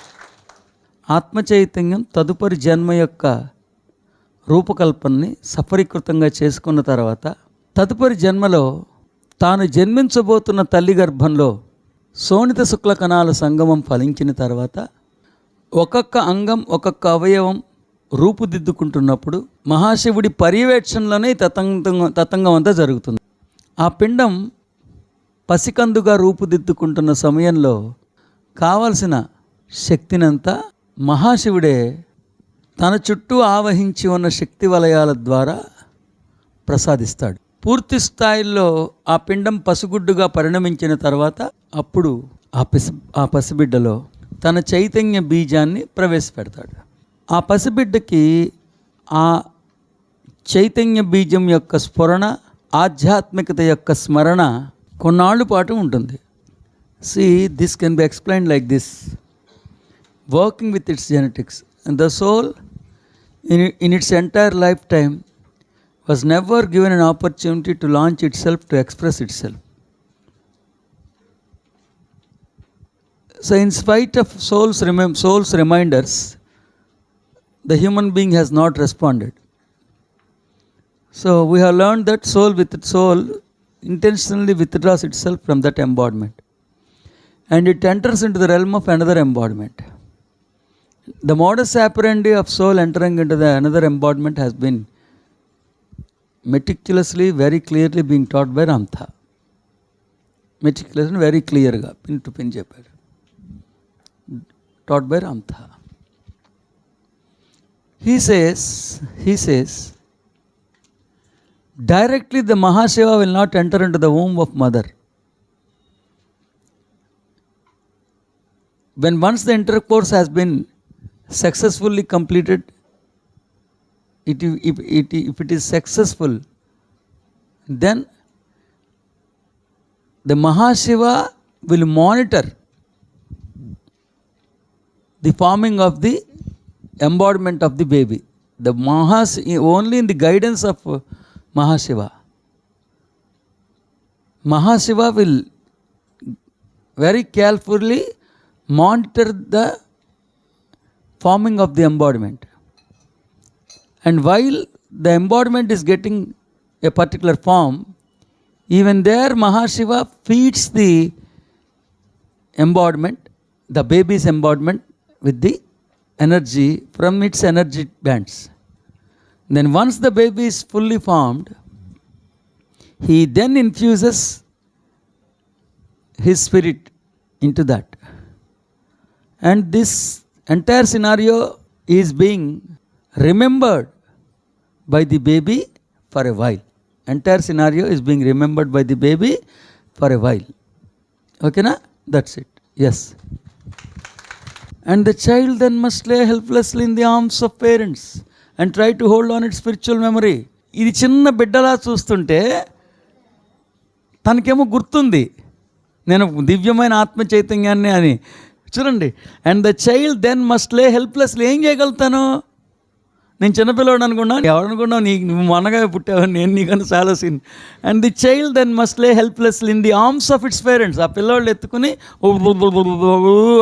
ఆత్మ చైతన్యం తదుపరి జన్మ యొక్క రూపకల్పనని సఫలీకృతంగా చేసుకున్న తర్వాత తదుపరి జన్మలో తాను జన్మించబోతున్న తల్లి గర్భంలో శోణిత శుక్ల కణాల సంగమం ఫలించిన తర్వాత ఒక్కొక్క అంగం ఒక్కొక్క అవయవం రూపుదిద్దుకుంటున్నప్పుడు మహాశివుడి పర్యవేక్షణలోనే తతంగం అంతా జరుగుతుంది. ఆ పిండం పసికందుగా రూపుదిద్దుకుంటున్న సమయంలో కావలసిన శక్తినంతా మహాశివుడే తన చుట్టూ ఆవహించి ఉన్న శక్తి వలయాల ద్వారా ప్రసాదిస్తాడు. పూర్తి స్థాయిలో ఆ పిండం పసిగుడ్డుగా పరిణమించిన తర్వాత అప్పుడు ఆ పసిబిడ్డలో తన చైతన్య బీజాన్ని ప్రవేశపెడతాడు. ఆ పసిబిడ్డకి ఆ చైతన్య బీజం యొక్క స్ఫురణ, ఆధ్యాత్మికత యొక్క స్మరణ కొన్నాళ్ళు పాటు ఉంటుంది. This can be explained like this. Working with its genetics, the soul in its entire lifetime was never given an opportunity to launch itself, to express itself. So in spite of soul's reminders, the human being has not responded. So we have learned that soul intentionally withdraws itself from that embodiment, and it enters into the realm of another embodiment. The modus operandi of soul entering into the another embodiment has been meticulously, very clearly being taught by Ramtha. Meticulously, very clear ga, pin to pin chepparu. Taught by Ramtha. He says, directly the Mahashiva will not enter into the womb of mother. When once the intercourse has been successfully completed, if it is successful, then the Mahashiva will monitor the forming of the embodiment of the baby. The only in the guidance of Mahashiva. Mahashiva will very carefully monitor the forming of the embodiment, and while the embodiment is getting a particular form, even there Mahashiva feeds the embodiment, the baby's embodiment, with the energy from its energy bands. Then once the baby is fully formed, he then infuses his spirit into that, and this entire scenario is being remembered by the baby for a while. Entire scenario is being remembered by the baby for a while. Okay na? That's it. Yes. And the child then must lay helplessly in the arms of parents and try to hold on its spiritual memory. ఇది చిన్న బిడ్డలా చూస్తుంటే తనకేమో గుర్తుంది నేను దివ్యమైన ఆత్మ చైతన్యాన్ని అని. చూడండి, and the child then must lay helplessly. ఏం చేయగలుగుతాను? నేను చిన్నపిల్లవాడు అనుకున్నాను. ఎవరనుకున్నావు? నువ్వు మనగా పుట్టావు, నేను నీకన్నా చాలా సీన్. And the child then must lay helplessly in the arms of its parents. ఆ పిల్లవాళ్ళు ఎత్తుకుని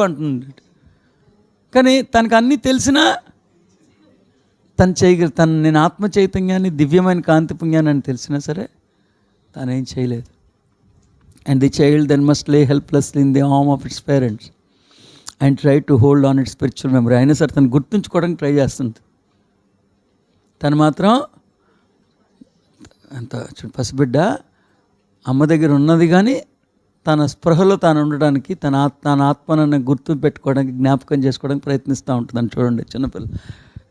అంటుంది. కానీ తనకు అన్నీ తెలిసినా నేను ఆత్మ చైతన్యాన్ని, దివ్యమైన కాంతి పుణ్యాన్ని అని తెలిసినా సరే తనేం చేయలేదు. And the child then must lay helplessly in the arm of its parents and try to hold on it spiritual memory. అయినా సరే తను గుర్తుంచుకోవడానికి ట్రై చేస్తుంది. తను మాత్రం అంత పసిబిడ్డ అమ్మ దగ్గర ఉన్నది, కానీ తన స్పృహలో తాను ఉండడానికి, తన ఆత్మను గుర్తు పెట్టుకోవడానికి, జ్ఞాపకం చేసుకోవడానికి ప్రయత్నిస్తూ ఉంటుందని చూడండి చిన్నపిల్ల.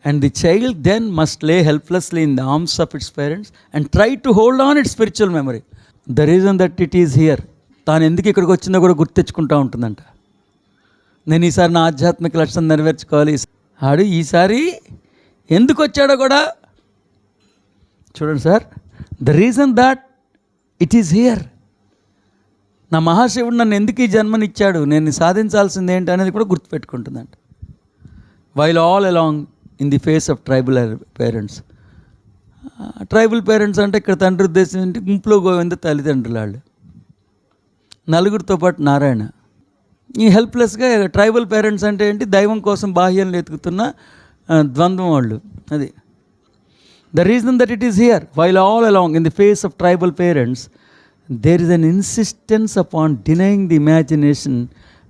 And the child then must lay helplessly in the arms of its parents and try to hold on its spiritual memory. The reason that it is here. తాను ఎందుకు ఇక్కడికి వచ్చిందో కూడా గుర్తు తెచ్చుకుంటూ ఉంటుందంట. నేను ఈసారి నా ఆధ్యాత్మిక లక్ష్యం నెరవేర్చుకోవాలి. ఆడు ఈసారి ఎందుకు వచ్చాడో కూడా చూడండి sir. The reason that it is here. నా మహాశివుడు నన్ను ఎందుకు ఈ జన్మనిచ్చాడు, నేను సాధించాల్సింది ఏంటి అనేది కూడా గుర్తుపెట్టుకుంటుందంట. While all along in the phase of tribal parents. Tribal parents అంటే ఇక్కడ తండ్రి ఉద్దేశం ఏంటి? గుంపులో గోవింద తల్లిదండ్రులు వాళ్ళు, నలుగురితో పాటు నారాయణ. ఈ హెల్ప్లెస్గా ట్రైబల్ పేరెంట్స్ అంటే ఏంటి? దైవం కోసం బాహ్యంలో ఎతుకుతున్న ద్వంద్వం వాళ్ళు. అది the reason that it is here. While all along in the phase of tribal parents there is an insistence upon denying the imagination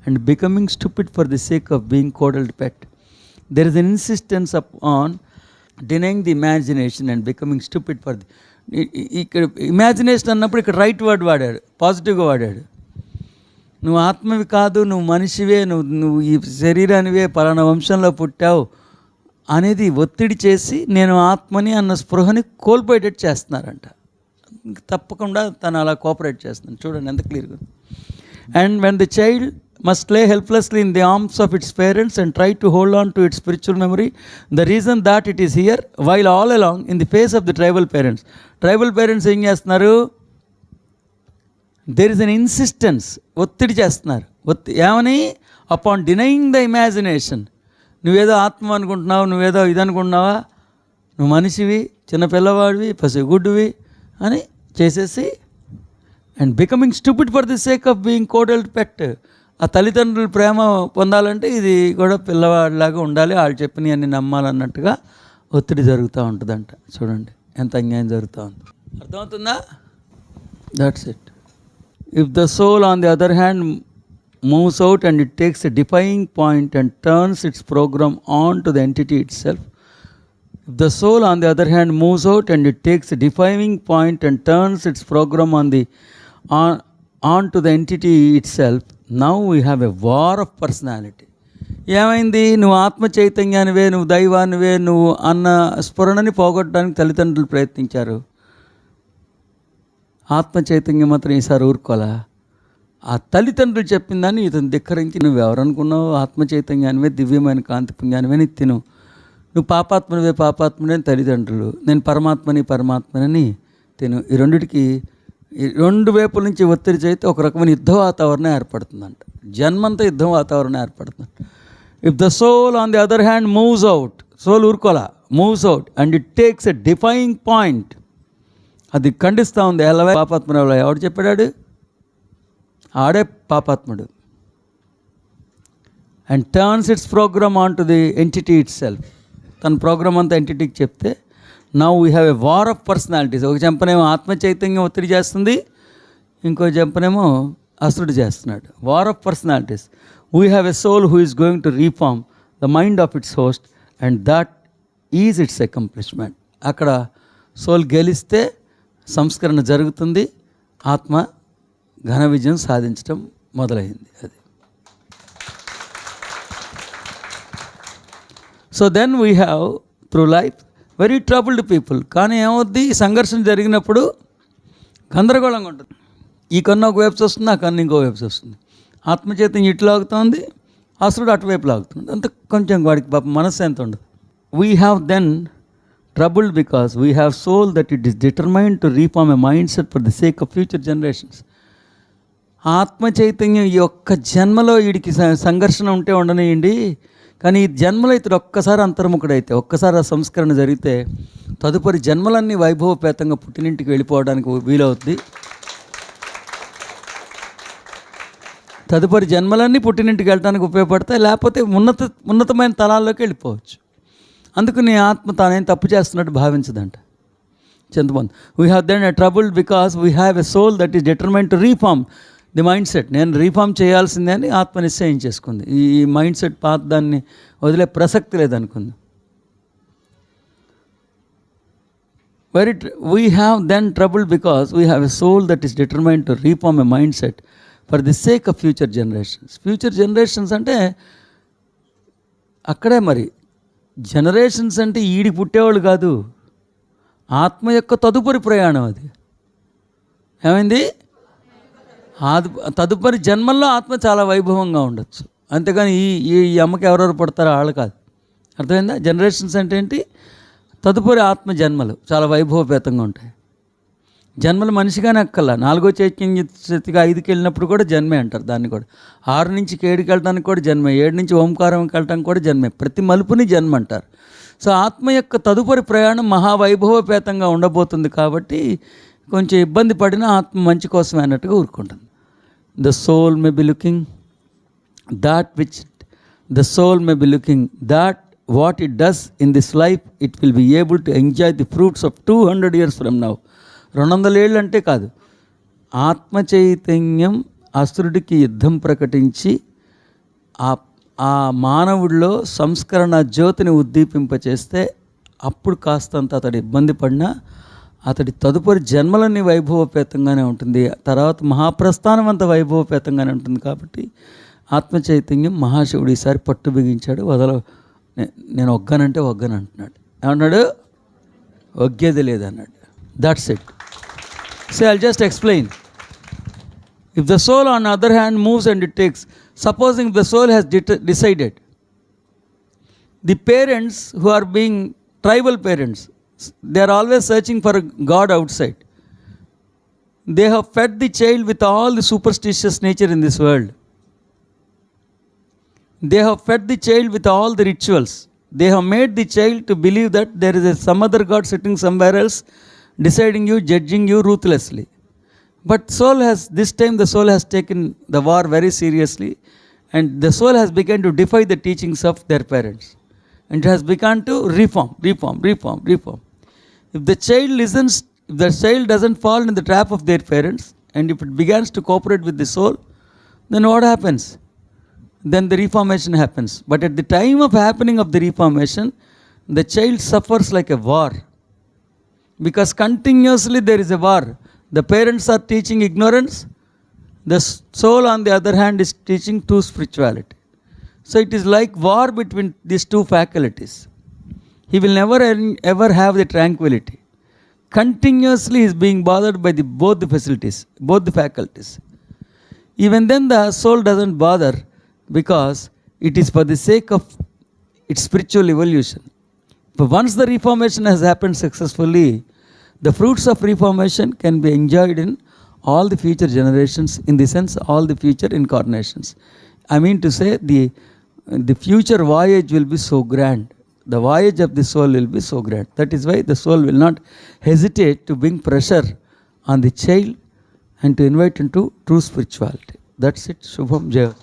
and becoming stupid for the sake of being coddled pet. There is an insistence upon denying the imagination and becoming stupid for the. ఇక్కడ imagination అన్నప్పుడు ఇక్కడ right word వాడాడు, పాజిటివ్గా వాడాడు. నువ్వు ఆత్మవి కాదు, నువ్వు మనిషివే, నువ్వు ఈ శరీరానివే, పలానా వంశంలో పుట్టావు అనేది ఒత్తిడి చేసి నేను ఆత్మని అన్న స్పృహని కోల్పోయేటట్టు చేస్తున్నారంట. తప్పకుండా తను అలా కోఆపరేట్ చేస్తున్నాను. చూడండి ఎంత క్లియర్గా. And when the child must lay helplessly in the arms of its parents and try to hold on to its spiritual memory, the reason that it is here, while all along in the face of the tribal parents. Tribal parents ఏం చేస్తున్నారు? there is an insistence, ఒత్తిడి చేస్తున్నారు. ఏమని? upon denying the imagination. నువ్వేదో ఆత్మ అనుకుంటున్నావు, నువ్వేదో ఇది అనుకుంటున్నావా, నువ్వు మనిషివి, చిన్న పిల్లవాడివి, పసిగుడ్డువి అని చేసేసి, and becoming stupid for the sake of being coddled pet. ఆ తల్లిదండ్రుల ప్రేమ పొందాలంటే ఇది కూడా పిల్లవాడిలాగా ఉండాలి, వాళ్ళు చెప్పినవి అన్ని నమ్మాలన్నట్టుగా ఒత్తిడి జరుగుతూ ఉంటుందంట. చూడండి ఎంత అన్యాయం జరుగుతూ ఉంది. అర్థమవుతుందా? That's it. If the soul on the other hand moves out and it takes a defying point and turns its program on to the entity itself. If the soul on the other hand moves out and it takes a defying point and turns its program on to the entity itself, now we have a war of personality. ఏమైంది? నువ్వు ఆత్మ చైతన్యానివే, నువ్వు దైవానివే, నువ్వు అన్న స్ఫురణని పోగొట్టడానికి తల్లిదండ్రులు ప్రయత్నించారు. ఆత్మ చైతన్యం మాత్రం ఈసారి ఊరుకోలా. ఆ తల్లిదండ్రులు చెప్పిన దాన్ని ఇతను ధిక్కరించి, నువ్వెవరనుకున్నావు, ఆత్మ చైతన్యానివే, దివ్యమైన కాంతి పుణ్యానివే, నువ్వు పాపాత్మనే తల్లిదండ్రులు, నేను పరమాత్మని తిను. ఈ రెండిటికి రెండు వైపుల నుంచి ఒత్తిడి చేస్తే ఒక రకమైన యుద్ధ వాతావరణం ఏర్పడుతుందంట. జన్మంతా యుద్ధ వాతావరణం ఏర్పడుతుంది. If the soul on the other hand moves out, soul ఊరుకోలా, moves out and it takes a defying point, అది ఖండిస్తూ ఉంది. ఎల్లవే పాపాత్మ ఎవడు చెప్పాడు? ఆడే పాపాత్ముడు. And turns its program on to the entity itself, తన ప్రోగ్రామ్ అంతా ఎంటిటీకి చెప్తే now we have a war of personalities. ఒక చెంపనేమో ఆత్మ చైతన్యం ఒత్తిడి చేస్తుంది, ఇంకో చెంపనేమో అసురుడు చేస్తున్నాడు. War of personalities. We have a soul who is going to reform the mind of its host and that is its accomplishment. అక్కడ సోల్ గెలిస్తే సంస్కరణ జరుగుతుంది, ఆత్మ ఘన విజయం సాధించడం మొదలైంది. అది. So then we have through life very troubled people. కానీ ఏమవుద్ది? సంఘర్షణ జరిగినప్పుడు గందరగోళంగా ఉంటుంది. ఈ కన్ను ఒక వైపు వస్తుంది, ఆ కన్ను ఇంకో వైపు వస్తుంది. ఆత్మచైతన్యం ఇటు లాగుతుంది, అసురుడు అటువైపు లాగుతుంది. అంత కొంచెం వాడికి పాప మనస్సు ఎంత ఉండదు. We have then troubled because we have soul that it is determined to reform a mind set for the sake of future generations. ఆత్మ చైతన్యం ఈ ఒక్క జన్మలో వీడికి సంఘర్షణ ఉంటే ఉండనియండి, కానీ ఈ జన్మలో ఇతడు ఒక్కసారి అంతర్ముఖుడైతే, ఒక్కసారి ఆ సంస్కరణ జరిగితే తదుపరి జన్మలన్నీ వైభవపేతంగా పుట్టినింటికి వెళ్ళిపోవడానికి వీలవుతుంది. తదుపరి జన్మలన్నీ పుట్టినింటికి వెళ్ళడానికి ఉపయోగపడతాయి, లేకపోతే ఉన్నతమైన తలాల్లోకి వెళ్ళిపోవచ్చు. అందుకని ఆత్మ తానేం తప్పు చేస్తున్నట్టు భావించదంట. చింతమంది we have then a trouble because we have a soul that is determined to reform the mind set. నేను రీఫార్మ్ చేయాల్సిందే అని ఆత్మ నిశ్చయం చేసుకుంది. ఈ మైండ్ సెట్ పాత దాన్ని వదిలే ప్రసక్తి లేదనుకుంది. We have then trouble because we have a soul that is determined to reform a mind set for the sake of future generations. Future generations అంటే అక్కడే మరి జనరేషన్స్ అంటే ఈడికి పుట్టేవాళ్ళు కాదు, ఆత్మ యొక్క తదుపరి ప్రయాణం. అది ఏమైంది? తదుపరి జన్మల్లో ఆత్మ చాలా వైభవంగా ఉండొచ్చు, అంతేగాని ఈ అమ్మకి ఎవరెవరు పడతారో వాళ్ళు కాదు. అర్థమైందా? జనరేషన్స్ అంటే ఏంటి? తదుపరి ఆత్మ జన్మలు చాలా వైభవపేతంగా ఉంటాయి. జన్మలు మనిషిగానే అక్కల్లా. 4వ చైతన్యస్థితిగా 5కి వెళ్ళినప్పుడు కూడా జన్మే అంటారు దాన్ని కూడా. 6 నుంచి 7కి వెళ్ళడానికి కూడా జన్మే, 7 నుంచి ఓంకారంకి వెళ్ళడానికి కూడా జన్మే. ప్రతి మలుపుని జన్మ అంటారు. సో ఆత్మ యొక్క తదుపరి ప్రయాణం మహావైభవపేతంగా ఉండబోతుంది. కాబట్టి కొంచెం ఇబ్బంది పడినా ఆత్మ మంచి కోసమే అన్నట్టుగా ఊరుకుంటుంది. The soul may be looking that what it does in this life it will be able to enjoy the fruits of 200 years from now. 200 ఏళ్ళు అంటే కాదు. ఆత్మ చైతన్యం అసురుడికి యుద్ధం ప్రకటించి ఆ మానవుడిలో సంస్కరణ జ్యోతిని ఉద్దీపింపచేస్తే అప్పుడు కాస్తంత అతడు ఇబ్బంది పడినా అతడి తదుపరి జన్మలన్నీ వైభవపేతంగానే ఉంటుంది, తర్వాత మహాప్రస్థానం అంతా వైభవపేతంగానే ఉంటుంది. కాబట్టి ఆత్మ చైతన్యం మహాశివుడు ఈసారి పట్టు బిగించాడు. నేను ఒగ్గనంటే ఒగ్గను అంటున్నాడు. ఏమన్నాడు? ఒగ్గేది లేదన్నాడు. That's it. So I'll just explain. If the soul on other hand moves and it takes, supposing the soul has decided, the parents who are being tribal parents, they are always searching for a God outside. They have fed the child with all the superstitious nature in this world. They have fed the child with all the rituals. They have made the child to believe that there is some other God sitting somewhere else, deciding you, judging you ruthlessly. But this time the soul has taken the war very seriously, and the soul has begun to defy the teachings of their parents. And it has begun to reform. If the child listens, if the child doesn't fall in the trap of their parents, and if it begins to cooperate with the soul, then what happens? Then the reformation happens. But at the time of happening of the reformation, the child suffers like a war, because continuously there is a war. The parents are teaching ignorance, the soul on the other hand is teaching true spirituality. So it is like war between these two faculties. He will never ever have the tranquility. Continuously he is being bothered by both the faculties. Even then the soul doesn't bother, because it is for the sake of its spiritual evolution. But once the reformation has happened successfully, the fruits of reformation can be enjoyed in all the future generations, in the sense all the future incarnations. I mean to say, the future voyage will be so grand. The voyage of the soul will be so grand. That is why the soul will not hesitate to bring pressure on the child and to invite into true spirituality. That's it. Shubham Jayat.